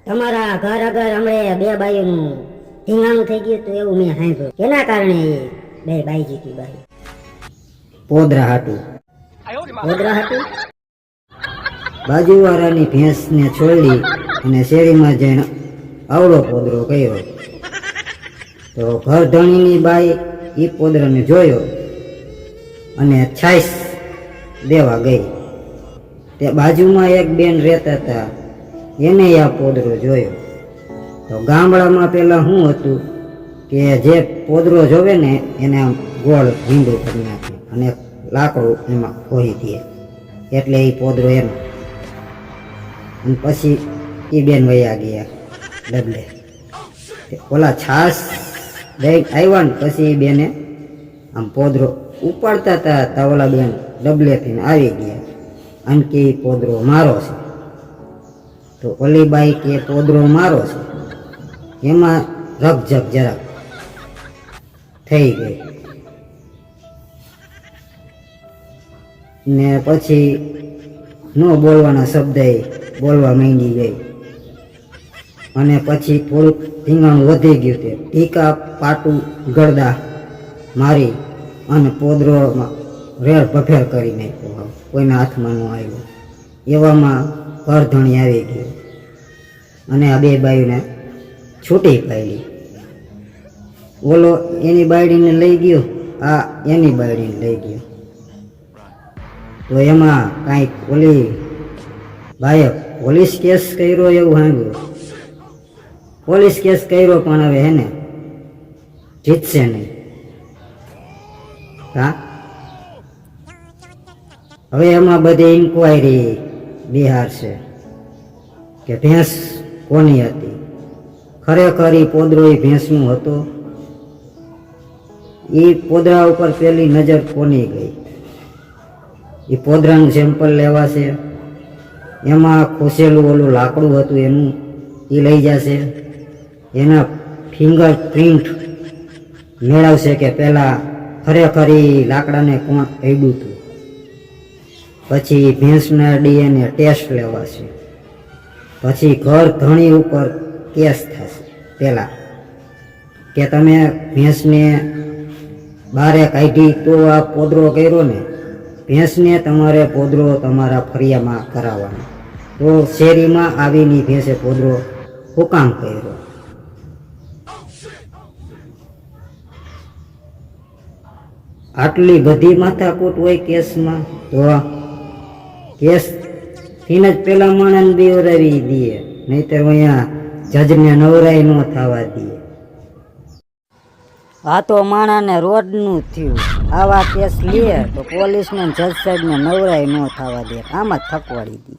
તમારા ઘર આગળ હમણે બે બાઈઓનું ધીંગાણું થઈ ગયું તો એવું મેં સાંભળ્યું. કેના કારણે એ બે બાઈ જીતી બાઈ? પોદરા હાટું. ગોદરા હતું. બાજુવાળાની ભેંસને છોડી અને શેરીમાં જઈને આવડો પોદરો કર્યો. તો ઘર ધણીની બાઈ એ પોદરાને જોયો અને છાશ દેવા ગઈ. તે બાજુમાં એક બેન રહેતા હતા, એને આ પોદરો જોયો. તો ગામડામાં પેલા શું હતું કે જે પોદરો જોવે ને એને આમ ગોળ ભીંડું કરી નાખે અને લાકડું એમાં ખોઈ દે, એટલે એ પોદરો એનો. અને પછી એ બેન વયા ગયા ડબલે. ઓલા છાશ દઈ આવ્યા ને પછી એ બેને આમ પોદરો ઉપાડતા હતા, તા ઓલા બેન ડબલેથી આવી ગયા અને કે પોદરો મારો છે. તો ઓલી બાઈ કે પોદરો મારો છે, એમાં રકઝક જરાક થઈ ગઈ. ને પછી ન બોલવાના શબ્દ બોલવા માંડી ગઈ અને પછી થોડુંક ધીંગાણું વધી ગયું. તે ટીકા પાટું ગળદા મારી અને પોદરોમાં રેડ ભફેર કરી નાખ્યો. કોઈના હાથમાં ન આવ્યો. એવામાં ઘરધણી આવી ગયો અને આ બે બાયુને છૂટી પાડી. ઓલો એની બાયડીને લઈ ગયો, આ એની બાયડીને લઈ ગયો. તો એમાં કાંઈક ઓલી બાઈએ પોલીસ કેસ કર્યો એવું સાંભળ્યું. પોલીસ કેસ કર્યો પણ હવે એને જીતશે નહીં. હા, હવે એમાં બધી ઇન્કવાયરી બિહાર છે કે ભેંસ કોની હતી. ખરેખર એ પોદરો એ ભેંસનું હતો. એ પોદરા ઉપર પેલી નજર કોની ગઈ. એ પોદરાનું સેમ્પલ લેવાશે, એમાં ખોસેલું ઓલું લાકડું હતું એનું એ લઈ જશે, એના ફિંગર પ્રિન્ટ મેળવશે કે પહેલાં ખરેખર એ લાકડાને કોણ અડ્યું હતું. પછી ભેંસના ડીએનએ ટેસ્ટ લેવાશે. પછી ઘર ધણી ઉપર કેસ થશે પહેલાં કે તમે ભેંસને બારે કાઢી તો આ પોદરો કર્યો ને, ભેંસને તમારે પોદરો તમારા ફરિયામાં કરાવવાનો. તો શેરીમાં આવીને ભેંસે પોદરો હુકામ કર્યો. આટલી બધી માથાકૂટ હોય કેસમાં, તો કેસ થઈને જ પેલા માણસને બીવરાવી દઈએ, નહીતર અહીંયા જજને નવરાઈ ન થવા દઈએ. આ તો માણાને રોડનું થયું. આવા કેસ લે તો પોલીસને જજ સાહેબને નવરાઈ ન થવા દે, આમાં જ થકવાડી દે.